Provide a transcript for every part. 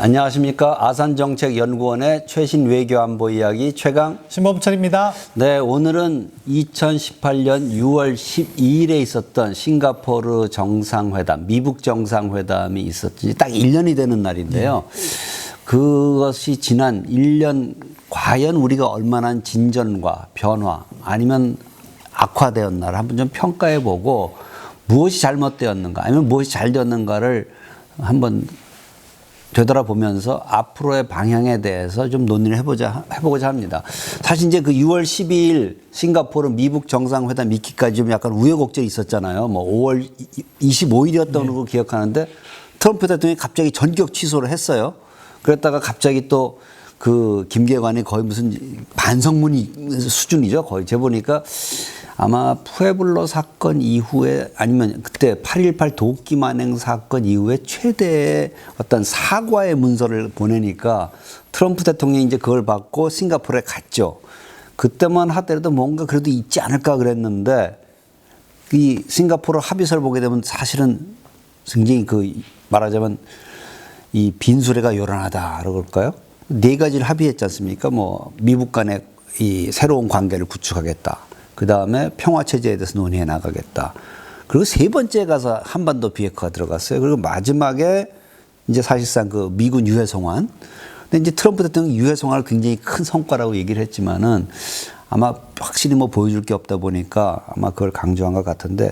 안녕하십니까. 아산정책연구원의 최신 외교안보 이야기 최강 신범철입니다. 네, 오늘은 2018년 6월 12일에 있었던 싱가포르 정상회담, 미북 정상회담이 있었지 딱 1년이 되는 날인데요. 그것이 지난 1년 과연 우리가 얼마나 진전과 변화 아니면 악화되었나를 한번 좀 평가해 보고 무엇이 잘못되었는가 아니면 무엇이 잘 되었는가를 한번 되돌아보면서 앞으로의 방향에 대해서 좀 논의를 해보고자 합니다. 사실 이제 그 6월 12일 싱가포르 미북 정상회담 있기까지 좀 약간 우여곡절이 있었잖아요. 뭐 5월 25일이었던 걸로 기억하는데 트럼프 대통령이 갑자기 전격 취소를 했어요. 그랬다가 갑자기 또 그 김계관이 거의 무슨 반성문이 수준이죠. 거의 제보니까 아마 푸에블로 사건 이후에 아니면 그때 8.18 도끼 만행 사건 이후에 최대의 어떤 사과의 문서를 보내니까 트럼프 대통령이 이제 그걸 받고 싱가포르에 갔죠. 그때만 하더라도 뭔가 그래도 있지 않을까 그랬는데 이 싱가포르 합의서를 보게 되면 사실은 굉장히 그 말하자면 이 빈수레가 요란하다 그럴까요? 네 가지를 합의했지 않습니까? 뭐 미국 간의 이 새로운 관계를 구축하겠다. 그 다음에 평화체제에 대해서 논의해 나가겠다. 그리고 세 번째 가서 한반도 비핵화가 들어갔어요. 그리고 마지막에 이제 사실상 그 미군 유해 송환. 근데 이제 트럼프 대통령이 유해 송환을 굉장히 큰 성과라고 얘기를 했지만은 아마 확실히 뭐 보여줄 게 없다 보니까 아마 그걸 강조한 것 같은데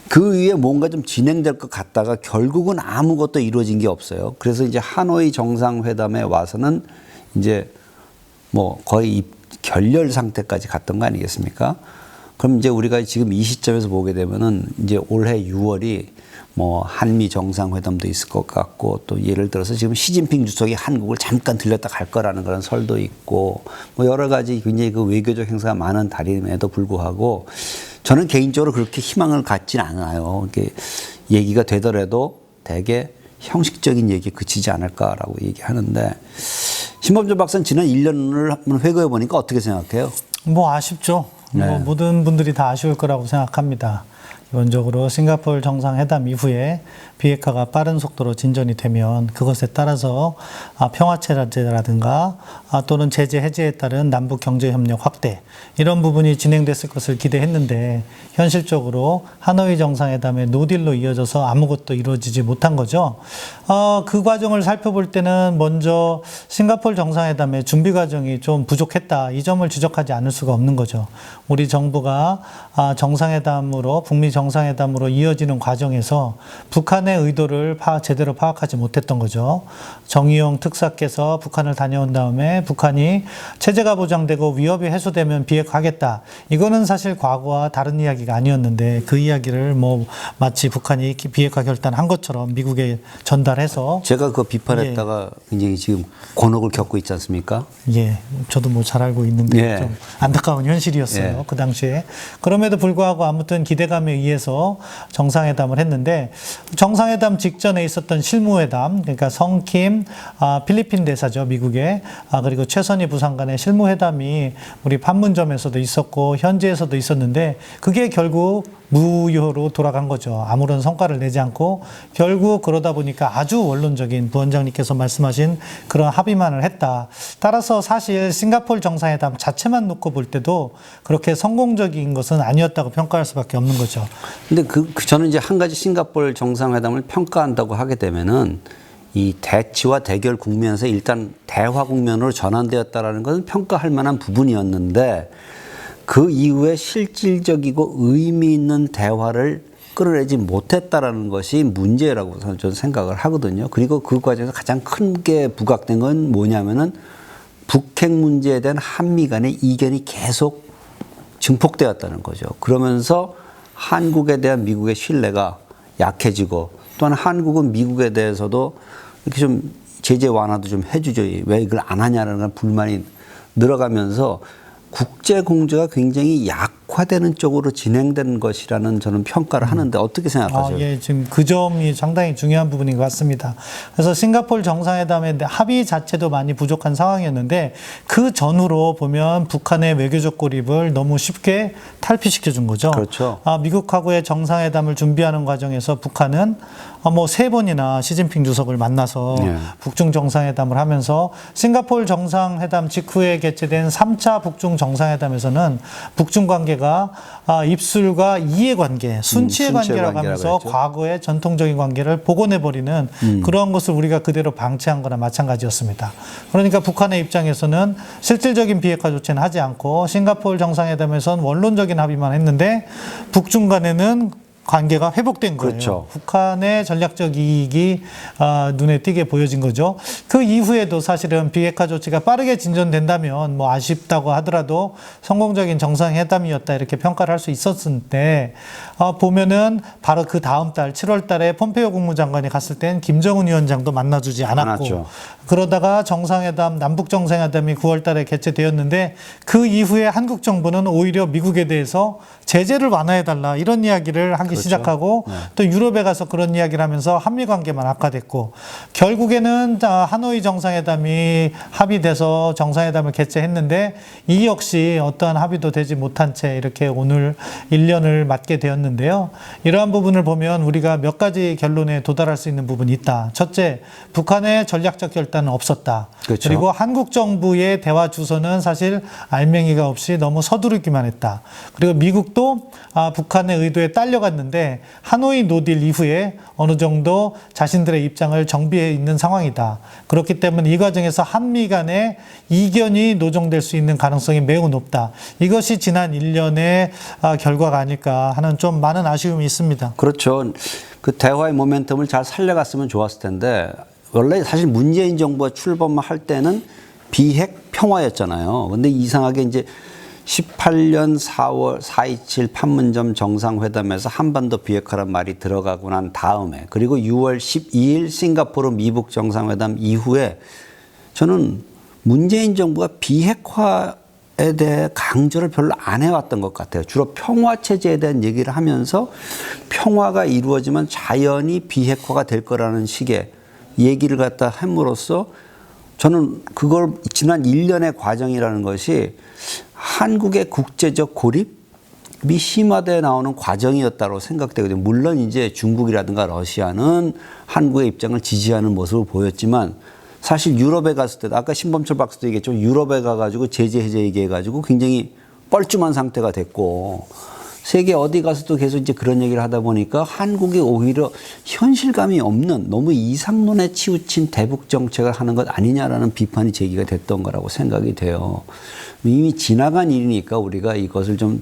그 위에 뭔가 좀 진행될 것 같다가 결국은 아무것도 이루어진 게 없어요. 그래서 이제 하노이 정상회담에 와서는 이제 뭐 거의 결렬 상태까지 갔던 거 아니겠습니까? 그럼 이제 우리가 지금 이 시점에서 보게 되면은 이제 올해 6월이 뭐 한미 정상회담도 있을 것 같고 또 예를 들어서 지금 시진핑 주석이 한국을 잠깐 들렸다 갈 거라는 그런 설도 있고 뭐 여러 가지 굉장히 그 외교적 행사가 많은 달임에도 불구하고 저는 개인적으로 그렇게 희망을 갖진 않아요. 이렇게 얘기가 되더라도 대개 형식적인 얘기에 그치지 않을까라고 얘기하는데 신범철 박사는 지난 1년을 한번 회고해 보니까 어떻게 생각해요? 뭐 아쉽죠. 네. 뭐 모든 분들이 다 아쉬울 거라고 생각합니다. 기본적으로 싱가포르 정상회담 이후에 비핵화가 빠른 속도로 진전이 되면 그것에 따라서 평화체제라든가 또는 제재 해제에 따른 남북 경제협력 확대 이런 부분이 진행됐을 것을 기대했는데 현실적으로 하노이 정상회담의 노딜로 이어져서 아무것도 이루어지지 못한 거죠. 그 과정을 살펴볼 때는 먼저 싱가포르 정상회담의 준비 과정이 좀 부족했다. 이 점을 지적하지 않을 수가 없는 거죠. 우리 정부가 정상회담으로 북미 정상회담으로 이어지는 과정에서 북한의 의도를 제대로 파악하지 못했던 거죠. 정의용 특사께서 북한을 다녀온 다음에 북한이 체제가 보장되고 위협이 해소되면 비핵화하겠다. 이거는 사실 과거와 다른 이야기가 아니었는데 그 이야기를 뭐 마치 북한이 비핵화 결단한 것처럼 미국에 전달해서 제가 그거 비판했다가 굉장히 지금 곤혹을 겪고 있지 않습니까? 예, 저도 뭐 잘 알고 있는데 좀 안타까운 현실이었어요. 그 당시에. 그럼에도 불구하고 아무튼 기대감에 의해서 정상회담을 했는데 정상회담 직전에 있었던 실무회담, 그러니까 성킴 필리핀 대사죠, 미국에. 그리고 최선희 부상 간의 실무회담이 우리 판문점에서도 있었고 현지에서도 있었는데 그게 결국 무효로 돌아간 거죠. 아무런 성과를 내지 않고 결국 그러다 보니까 아주 원론적인 부원장님께서 말씀하신 그런 합의만을 했다. 따라서 사실 싱가포르 정상회담 자체만 놓고 볼 때도 그렇게 성공적인 것은 아니었다고 평가할 수밖에 없는 거죠. 근데 저는 이제 한 가지 싱가포르 정상회담을 평가한다고 하게 되면은 이 대치와 대결 국면에서 일단 대화 국면으로 전환되었다라는 것은 평가할 만한 부분이었는데 그 이후에 실질적이고 의미 있는 대화를 끌어내지 못했다라는 것이 문제라고 저는 생각을 하거든요. 그리고 그 과정에서 가장 크게 부각된 건 뭐냐면은 북핵 문제에 대한 한미 간의 이견이 계속 증폭되었다는 거죠. 그러면서 한국에 대한 미국의 신뢰가 약해지고 또한 한국은 미국에 대해서도 이렇게 좀 제재 완화도 좀 해주죠. 왜 이걸 안 하냐는 불만이 늘어가면서 국제 공조가 굉장히 비핵화되는 쪽으로 진행된 것이라는 저는 평가를 하는데 어떻게 생각하세요? 예, 지금 그 점이 상당히 중요한 부분인 것 같습니다. 그래서 싱가포르 정상회담의 합의 자체도 많이 부족한 상황이었는데 그 전후로 보면 북한의 외교적 고립을 너무 쉽게 탈피시켜 준 거죠. 그렇죠. 미국하고의 정상회담을 준비하는 과정에서 북한은 뭐 3번이나 시진핑 주석을 만나서 예. 북중 정상회담을 하면서 싱가포르 정상회담 직후에 개최된 3차 북중 정상회담에서는 북중 관계가 입술과 이해 관계, 순치의 관계라고 하면서 했죠. 과거의 전통적인 관계를 복원해버리는 그러한 것을 우리가 그대로 방치한 거나 마찬가지였습니다. 그러니까 북한의 입장에서는 실질적인 비핵화 조치는 하지 않고 싱가포르 정상회담에서는 원론적인 합의만 했는데 북중 간에는 관계가 회복된 거예요. 그렇죠. 북한의 전략적 이익이 눈에 띄게 보여진 거죠. 그 이후에도 사실은 비핵화 조치가 빠르게 진전된다면 뭐 아쉽다고 하더라도 성공적인 정상회담이었다 이렇게 평가를 할 수 있었는데 보면은 바로 그 다음 달 7월 달에 폼페이오 국무장관이 갔을 땐 김정은 위원장도 만나주지 않았고 않았죠. 그러다가 정상회담, 남북 정상회담이 9월 달에 개최되었는데 그 이후에 한국 정부는 오히려 미국에 대해서 제재를 완화해달라 이런 이야기를 하기 시작하고 또 유럽에 가서 그런 이야기를 하면서 한미 관계만 악화됐고 결국에는 하노이 정상회담이 합의돼서 정상회담을 개최했는데 이 역시 어떠한 합의도 되지 못한 채 이렇게 오늘 1년을 맞게 되었는데요. 이러한 부분을 보면 우리가 몇 가지 결론에 도달할 수 있는 부분이 있다. 첫째, 북한의 전략적 결단은 없었다. 그렇죠. 그리고 한국 정부의 대화 주소는 사실 알맹이가 없이 너무 서두르기만 했다. 그리고 미국도 북한의 의도에 딸려갔는데 하노이 노딜 이후에 어느 정도 자신들의 입장을 정비해 있는 상황이다. 그렇기 때문에 이 과정에서 한미 간의 이견이 노정될 수 있는 가능성이 매우 높다. 이것이 지난 1년의 결과가 아닐까 하는 좀 많은 아쉬움이 있습니다. 그렇죠. 그 대화의 모멘텀을 잘 살려갔으면 좋았을 텐데 원래 사실 문재인 정부가 출범할 때는 비핵 평화였잖아요. 근데 이상하게 이제 18년 4월 4.27 판문점 정상회담에서 한반도 비핵화란 말이 들어가고 난 다음에 그리고 6월 12일 싱가포르 미북 정상회담 이후에 저는 문재인 정부가 비핵화에 대해 강조를 별로 안 해왔던 것 같아요. 주로 평화체제에 대한 얘기를 하면서 평화가 이루어지면 자연히 비핵화가 될 거라는 식의 얘기를 갖다 함으로써 저는 그걸 지난 1년의 과정이라는 것이 한국의 국제적 고립이 심화되어 나오는 과정이었다고 생각되거든요. 물론 이제 중국이라든가 러시아는 한국의 입장을 지지하는 모습을 보였지만 사실 유럽에 갔을 때도 아까 신범철 박사도 얘기했죠. 유럽에 가가지고 제재 해제 얘기해가지고 굉장히 뻘쭘한 상태가 됐고 세계 어디 가서도 계속 이제 그런 얘기를 하다 보니까 한국이 오히려 현실감이 없는 너무 이상론에 치우친 대북 정책을 하는 것 아니냐라는 비판이 제기가 됐던 거라고 생각이 돼요. 이미 지나간 일이니까 우리가 이것을 좀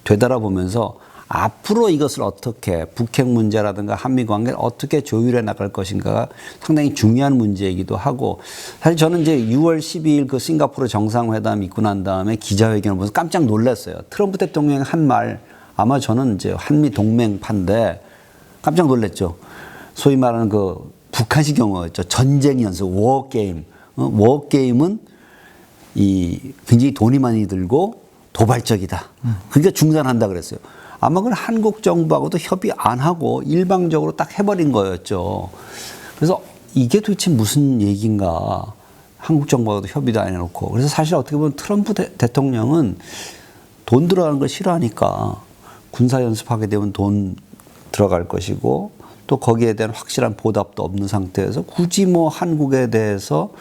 되돌아보면서 앞으로 이것을 어떻게 북핵 문제라든가 한미 관계를 어떻게 조율해 나갈 것인가가 상당히 중요한 문제이기도 하고 사실 저는 이제 6월 12일 그 싱가포르 정상회담 있고 난 다음에 기자회견을 보면서 깜짝 놀랐어요. 트럼프 대통령이 한 말 아마 저는 이제 한미 동맹파인데 깜짝 놀랐죠. 소위 말하는 그 북한식 용어였죠. 전쟁 연습, 워게임. 워게임은 굉장히 돈이 많이 들고 도발적이다. 그러니까 중단한다 그랬어요. 아마 그건 한국 정부하고도 협의 안 하고 일방적으로 딱 해버린 거였죠. 그래서 이게 도대체 무슨 얘기인가. 한국 정부하고도 협의도 안 해놓고. 그래서 사실 어떻게 보면 트럼프 대통령은 돈 들어가는 걸 싫어하니까 군사연습하게 되면 돈 들어갈 것이고 또 거기에 대한 확실한 보답도 없는 상태에서 굳이 뭐 한국에 대해서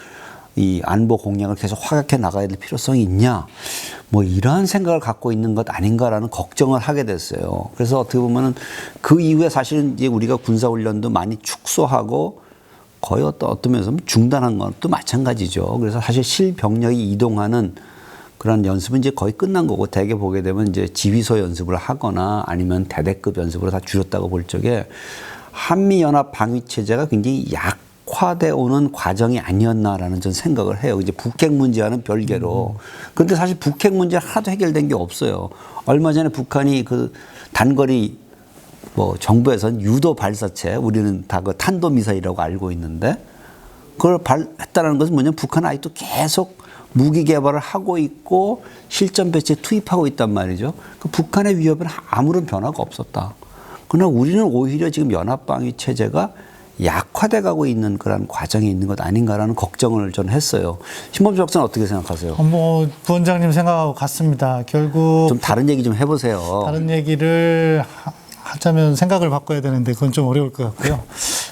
이 안보 공약을 계속 확약해 나가야 될 필요성이 있냐 뭐 이러한 생각을 갖고 있는 것 아닌가라는 걱정을 하게 됐어요. 그래서 어떻게 보면은 그 이후에 사실은 이제 우리가 군사훈련도 많이 축소하고 거의 어떤 면에서 중단한 것도 마찬가지죠. 그래서 사실 실병력이 이동하는 그런 연습은 이제 거의 끝난 거고 대개 보게 되면 이제 지휘소 연습을 하거나 아니면 대대급 연습으로 다 줄였다고 볼 적에 한미연합 방위체제가 굉장히 약화되어 오는 과정이 아니었나라는 전 생각을 해요. 이제 북핵 문제와는 별개로. 그런데 사실 북핵 문제 하나도 해결된 게 없어요. 얼마 전에 북한이 그 단거리 뭐 정부에서는 유도 발사체 우리는 다 그 탄도미사일이라고 알고 있는데 그걸 했다는 것은 뭐냐면 북한은 아직도 계속 무기 개발을 하고 있고 실전 배치에 투입하고 있단 말이죠. 그 북한의 위협에는 아무런 변화가 없었다. 그러나 우리는 오히려 지금 연합방위 체제가 약화돼 가고 있는 그런 과정이 있는 것 아닌가라는 걱정을 저는 했어요. 신범 박사는 어떻게 생각하세요? 뭐 부원장님 생각하고 같습니다. 결국 좀 다른 얘기 좀 해보세요. 다른 얘기를 하자면 생각을 바꿔야 되는데 그건 좀 어려울 것 같고요.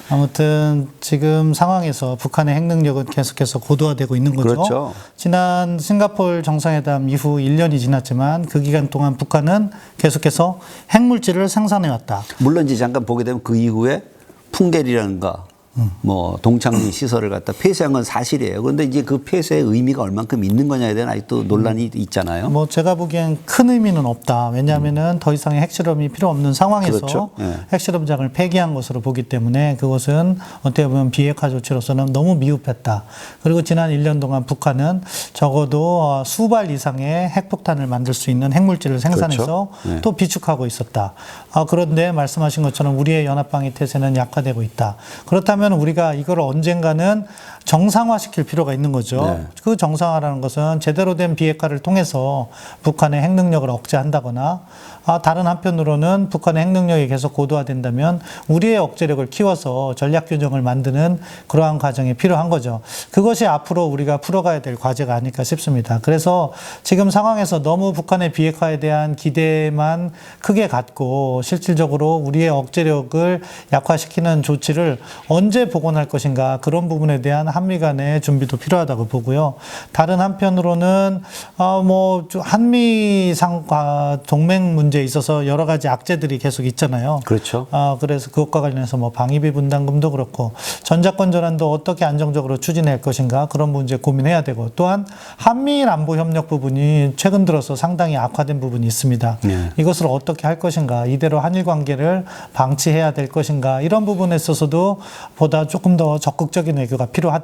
아무튼 지금 상황에서 북한의 핵 능력은 계속해서 고도화되고 있는 거죠. 그렇죠. 지난 싱가포르 정상회담 이후 1년이 지났지만 그 기간 동안 북한은 계속해서 핵물질을 생산해왔다. 물론 이제 잠깐 보게 되면 그 이후에 풍계리라든가 뭐 동창리 시설을 갖다 폐쇄한 건 사실이에요. 그런데 이제 그 폐쇄의 의미가 얼만큼 있는 거냐에 대한 아직도 논란이 있잖아요. 뭐 제가 보기엔 큰 의미는 없다. 왜냐하면은 더 이상의 핵실험이 필요 없는 상황에서 그렇죠. 네. 핵실험장을 폐기한 것으로 보기 때문에 그것은 어떻게 보면 비핵화 조치로서는 너무 미흡했다. 그리고 지난 1년 동안 북한은 적어도 수발 이상의 핵폭탄을 만들 수 있는 핵물질을 생산해서 그렇죠. 네. 또 비축하고 있었다. 그런데 말씀하신 것처럼 우리의 연합방위 태세는 약화되고 있다. 그렇다면 우리가 이걸 언젠가는 정상화시킬 필요가 있는 거죠. 네. 그 정상화라는 것은 제대로 된 비핵화를 통해서 북한의 핵 능력을 억제한다거나 다른 한편으로는 북한의 핵 능력이 계속 고도화된다면 우리의 억제력을 키워서 전략 균형을 만드는 그러한 과정이 필요한 거죠. 그것이 앞으로 우리가 풀어가야 될 과제가 아닐까 싶습니다. 그래서 지금 상황에서 너무 북한의 비핵화에 대한 기대만 크게 갖고 실질적으로 우리의 억제력을 약화시키는 조치를 언제 복원할 것인가 그런 부분에 대한 한미 간의 준비도 필요하다고 보고요. 다른 한편으로는 뭐 한미 동맹 문제에 있어서 여러 가지 악재들이 계속 있잖아요. 그렇죠. 그래서 그것과 관련해서 뭐 방위비 분담금도 그렇고 전자권 전환도 어떻게 안정적으로 추진할 것인가 그런 문제 고민해야 되고 또한 한미일 안보 협력 부분이 최근 들어서 상당히 악화된 부분이 있습니다. 네. 이것을 어떻게 할 것인가 이대로 한일 관계를 방치해야 될 것인가 이런 부분에 있어서도 보다 조금 더 적극적인 외교가 필요하다.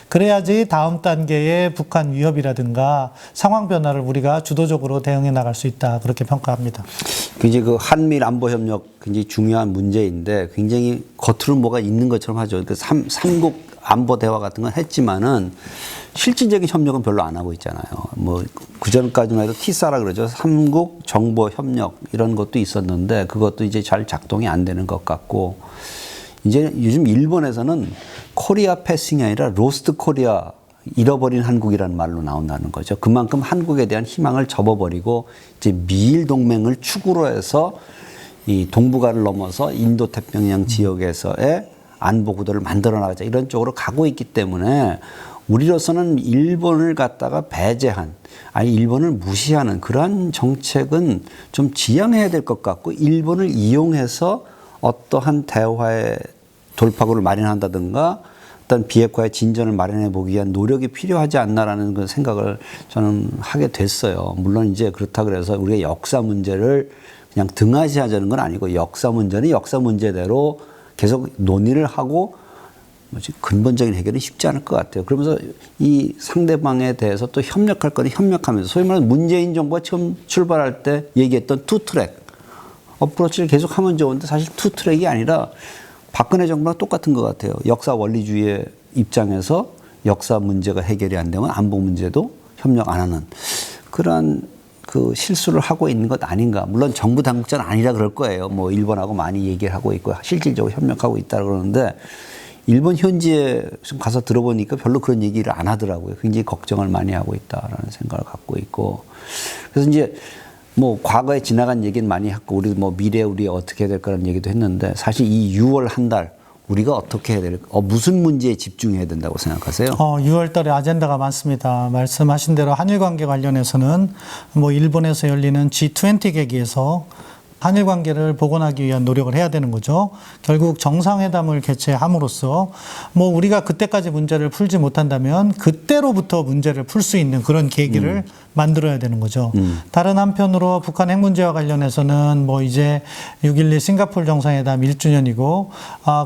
그래야지 다음 단계의 북한 위협이라든가 상황 변화를 우리가 주도적으로 대응해 나갈 수 있다. 그렇게 평가합니다. 이제 그 한미일 안보 협력 굉장히 중요한 문제인데 굉장히 겉으로 뭐가 있는 것처럼 하죠. 그 삼국 안보 대화 같은 건 했지만은 실질적인 협력은 별로 안 하고 있잖아요. 뭐 그전까지만 해도 티사라 그러죠. 삼국 정보 협력 이런 것도 있었는데 그것도 이제 잘 작동이 안 되는 것 같고 이제 요즘 일본에서는 코리아 패싱이 아니라 로스트 코리아 잃어버린 한국이라는 말로 나온다는 거죠. 그만큼 한국에 대한 희망을 접어버리고 이제 미일 동맹을 축으로 해서 이 동북아를 넘어서 인도 태평양 지역에서의 안보 구도를 만들어 나가자 이런 쪽으로 가고 있기 때문에 우리로서는 일본을 갖다가 배제한 아니 일본을 무시하는 그러한 정책은 좀 지양해야 될 것 같고 일본을 이용해서 어떠한 대화의 돌파구를 마련한다든가 어떤 비핵화의 진전을 마련해 보기 위한 노력이 필요하지 않나라는 그 생각을 저는 하게 됐어요. 물론 이제 그렇다 그래서 우리가 역사 문제를 그냥 등한시하자는 건 아니고 역사 문제는 역사 문제대로 계속 논의를 하고 근본적인 해결은 쉽지 않을 것 같아요. 그러면서 이 상대방에 대해서 또 협력할 거는 협력하면서 소위 말하는 문재인 정부가 처음 출발할 때 얘기했던 투트랙 어프로치를 계속 하면 좋은데 사실 투트랙이 아니라 박근혜 정부랑 똑같은 것 같아요. 역사 원리주의의 입장에서 역사 문제가 해결이 안 되면 안보 문제도 협력 안 하는 그런 그 실수를 하고 있는 것 아닌가. 물론 정부 당국자는 아니라 그럴 거예요. 뭐 일본하고 많이 얘기를 하고 있고 실질적으로 협력하고 있다 그러는데 일본 현지에 좀 가서 들어보니까 별로 그런 얘기를 안 하더라고요. 굉장히 걱정을 많이 하고 있다라는 생각을 갖고 있고. 그래서 이제 뭐 과거에 지나간 얘기는 많이 했고 우리 뭐 미래 우리 어떻게 해야 될 거라는 얘기도 했는데 사실 이 6월 한 달 우리가 어떻게 해야 될까? 무슨 문제에 집중해야 된다고 생각하세요? 6월 달에 아젠다가 많습니다. 말씀하신 대로 한일 관계 관련해서는 뭐 일본에서 열리는 G20 계기에서 한일 관계를 복원하기 위한 노력을 해야 되는 거죠. 결국 정상회담을 개최함으로써 뭐 우리가 그때까지 문제를 풀지 못한다면 그때로부터 문제를 풀 수 있는 그런 계기를 만들어야 되는 거죠. 다른 한편으로 북한 핵 문제와 관련해서는 뭐 이제 6.12 싱가포르 정상회담 1주년이고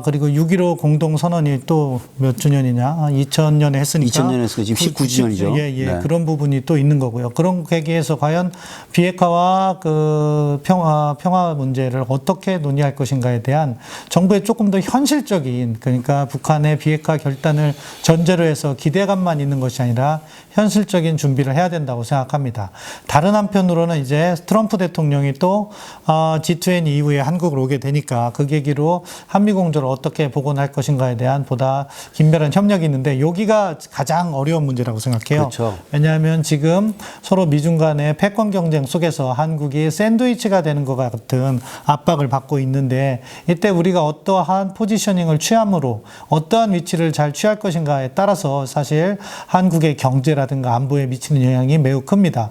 그리고 6.15 공동선언이 또 몇 주년이냐 2000년에 했으니까 2000년에 했으니까 지금 19주년이죠. 네. 그런 부분이 또 있는 거고요. 그런 계기에서 과연 비핵화와 그 평화 평화 문제를 어떻게 논의할 것인가에 대한 정부의 조금 더 현실적인, 그러니까 북한의 비핵화 결단을 전제로 해서 기대감만 있는 것이 아니라 현실적인 준비를 해야 된다고 생각합니다. 다른 한편으로는 이제 트럼프 대통령이 또 G20 이후에 한국을 오게 되니까 그 계기로 한미 공조를 어떻게 복원할 것인가에 대한 보다 긴밀한 협력이 있는데 여기가 가장 어려운 문제라고 생각해요. 그렇죠. 왜냐하면 지금 서로 미중 간의 패권 경쟁 속에서 한국이 샌드위치가 되는 것 같은 압박을 받고 있는데 이때 우리가 어떠한 포지셔닝을 취함으로 어떠한 위치를 잘 취할 것인가에 따라서 사실 한국의 경제라든가 안보에 미치는 영향이 매우 큽니다.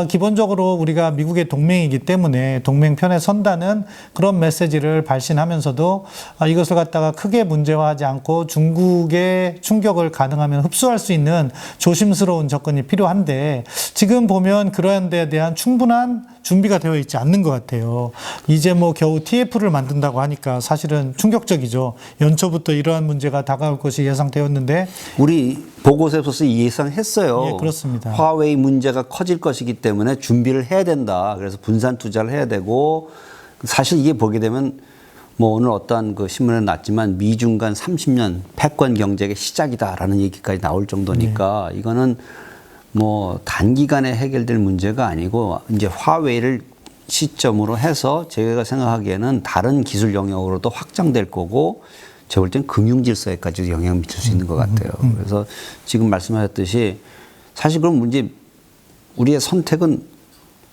기본적으로 우리가 미국의 동맹이기 때문에 동맹 편에 선다는 그런 메시지를 발신하면서도 이것을 갖다가 크게 문제화하지 않고 중국의 충격을 가능하면 흡수할 수 있는 조심스러운 접근이 필요한데 지금 보면 그러한 데에 대한 충분한 준비가 되어 있지 않는 것 같아요. 이제 뭐 겨우 TF를 만든다고 하니까 사실은 충격적이죠. 연초부터 이러한 문제가 다가올 것이 예상되었는데 우리 보고서에서 예상했어요. 예, 그렇습니다. 화웨이 문제가 커질 것이기 때문에 준비를 해야 된다. 그래서 분산 투자를 해야 되고 사실 이게 보게 되면 뭐 오늘 어떠한 그 신문에 났지만 미중 간 30년 패권 경쟁의 시작이다라는 얘기까지 나올 정도니까 이거는 뭐 단기간에 해결될 문제가 아니고 이제 화웨이를 시점으로 해서 제가 생각하기에는 다른 기술 영역으로도 확장될 거고 제가 볼 땐 금융 질서에까지도 영향을 미칠 수 있는 것 같아요. 그래서 지금 말씀하셨듯이 사실 그럼 문제 우리의 선택은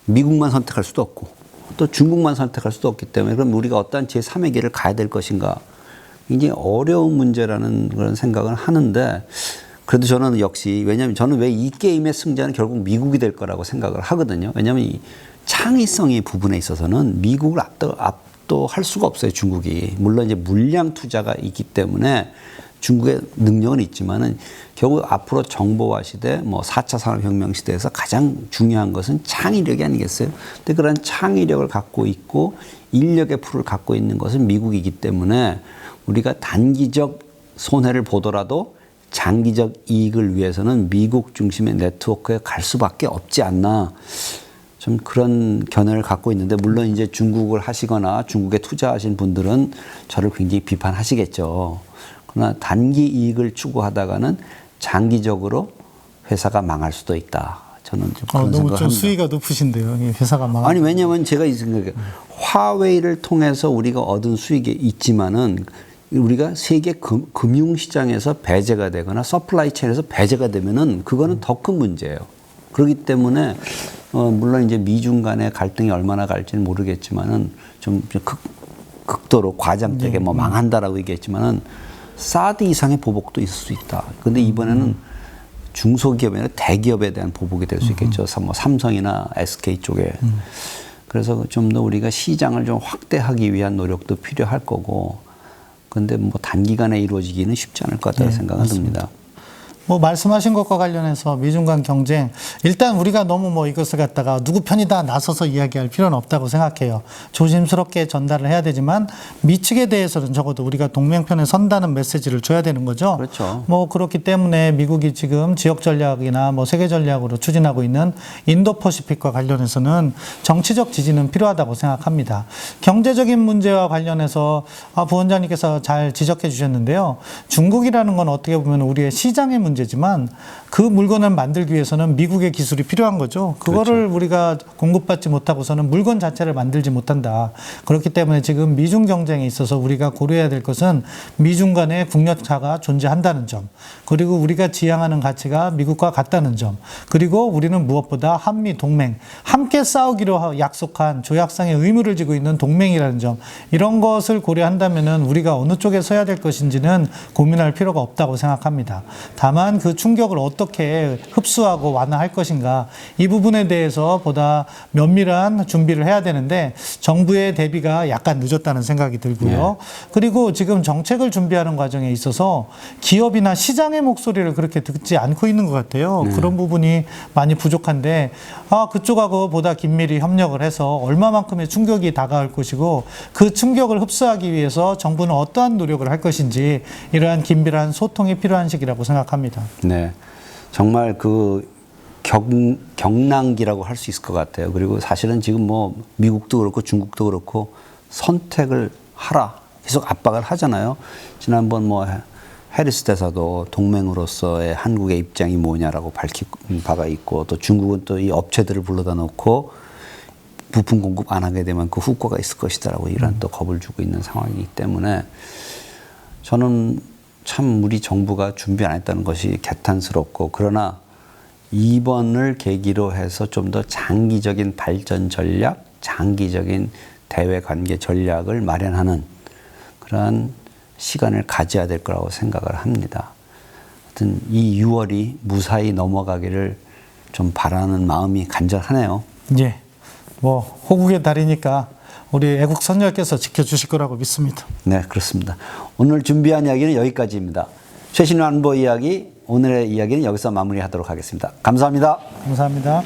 미국만 선택할 수도 없고 또 중국만 선택할 수도 없기 때문에 그럼 우리가 어떠한 제3의 길을 가야 될 것인가 굉장히 어려운 문제라는 그런 생각을 하는데 그래도 저는 역시 왜냐하면 저는 왜 이 게임의 승자는 결국 미국이 될 거라고 생각을 하거든요. 왜냐하면 이 창의성의 부분에 있어서는 미국을 압도할 수가 없어요. 중국이. 물론 이제 물량 투자가 있기 때문에 중국의 능력은 있지만은 결국 앞으로 정보화 시대, 뭐 4차 산업혁명 시대에서 가장 중요한 것은 창의력이 아니겠어요? 근데 그런 창의력을 갖고 있고 인력의 풀을 갖고 있는 것은 미국이기 때문에 우리가 단기적 손해를 보더라도 장기적 이익을 위해서는 미국 중심의 네트워크에 갈 수밖에 없지 않나. 좀 그런 견해를 갖고 있는데 물론 이제 중국을 하시거나 중국에 투자하신 분들은 저를 굉장히 비판하시겠죠. 그러나 단기 이익을 추구하다가는 장기적으로 회사가 망할 수도 있다. 저는 좀 그런 너무 생각을 좀 합니다. 수위가 높으신데요. 회사가 망할 아니 왜냐하면 제가 이 생각에 화웨이를 통해서 우리가 얻은 수익이 있지만은 우리가 세계 금융시장에서 배제가 되거나 서플라이 체인에서 배제가 되면은 그거는 더 큰 문제예요. 그렇기 때문에 물론 이제 미중 간의 갈등이 얼마나 갈지는 모르겠지만은 좀 극도로 과장되게 뭐 망한다라고 얘기했지만은 사드 이상의 보복도 있을 수 있다. 근데 이번에는 중소기업이 아니라 대기업에 대한 보복이 될 수 있겠죠. 뭐 삼성이나 SK 쪽에. 그래서 좀 더 우리가 시장을 좀 확대하기 위한 노력도 필요할 거고. 근데 뭐 단기간에 이루어지기는 쉽지 않을 것 같다는 생각은 듭니다. 뭐 말씀하신 것과 관련해서 미중 간 경쟁 일단 우리가 너무 뭐 이것을 갖다가 누구 편이다 나서서 이야기할 필요는 없다고 생각해요. 조심스럽게 전달을 해야 되지만 미측에 대해서는 적어도 우리가 동맹편에 선다는 메시지를 줘야 되는 거죠. 그렇죠. 뭐 그렇기 때문에 미국이 지금 지역 전략이나 뭐 세계 전략으로 추진하고 있는 인도퍼시픽과 관련해서는 정치적 지지는 필요하다고 생각합니다. 경제적인 문제와 관련해서 부원장님께서 잘 지적해 주셨는데요. 중국이라는 건 어떻게 보면 우리의 시장의 문제지만 그 물건을 만들기 위해서는 미국의 기술이 필요한 거죠. 그거를 그렇죠. 우리가 공급받지 못하고서는 물건 자체를 만들지 못한다. 그렇기 때문에 지금 미중 경쟁에 있어서 우리가 고려해야 될 것은 미중 간의 국력차가 존재한다는 점, 그리고 우리가 지향하는 가치가 미국과 같다는 점, 그리고 우리는 무엇보다 한미 동맹, 함께 싸우기로 약속한 조약상의 의무를 지고 있는 동맹이라는 점, 이런 것을 고려한다면은 우리가 어느 쪽에 서야 될 것인지는 고민할 필요가 없다고 생각합니다. 다만 그 충격을 어떻게 흡수하고 완화할 것인가, 이 부분에 대해서 보다 면밀한 준비를 해야 되는데 정부의 대비가 약간 늦었다는 생각이 들고요. 그리고 지금 정책을 준비하는 과정에 있어서 기업이나 시장의 목소리를 그렇게 듣지 않고 있는 것 같아요. 그런 부분이 많이 부족한데 그쪽하고 보다 긴밀히 협력을 해서 얼마만큼의 충격이 다가올 것이고 그 충격을 흡수하기 위해서 정부는 어떠한 노력을 할 것인지 이러한 긴밀한 소통이 필요한 시기라고 생각합니다. 네. 정말 그 경랑기라고 할 수 있을 것 같아요. 그리고 사실은 지금 뭐 미국도 그렇고 중국도 그렇고 선택을 하라 계속 압박을 하잖아요. 지난번 뭐 해리스 대사도 동맹으로서의 한국의 입장이 뭐냐라고 밝힌 바가 있고, 또 중국은 또 이 업체들을 불러다 놓고 부품 공급 안 하게 되면 그 후과가 있을 것이다라고 이런 또 겁을 주고 있는 상황이기 때문에 저는 참 우리 정부가 준비 안 했다는 것이 개탄스럽고, 그러나 이번을 계기로 해서 좀 더 장기적인 발전 전략, 장기적인 대외 관계 전략을 마련하는 그러한 시간을 가져야 될 거라고 생각을 합니다. 하여튼 이 6월이 무사히 넘어가기를 좀 바라는 마음이 간절하네요. 예. 뭐 호국의 달이니까 우리 애국 선열께서 지켜주실 거라고 믿습니다. 네, 그렇습니다. 오늘 준비한 이야기는 여기까지입니다. 최신 안보 이야기, 오늘의 이야기는 여기서 마무리하도록 하겠습니다. 감사합니다. 감사합니다.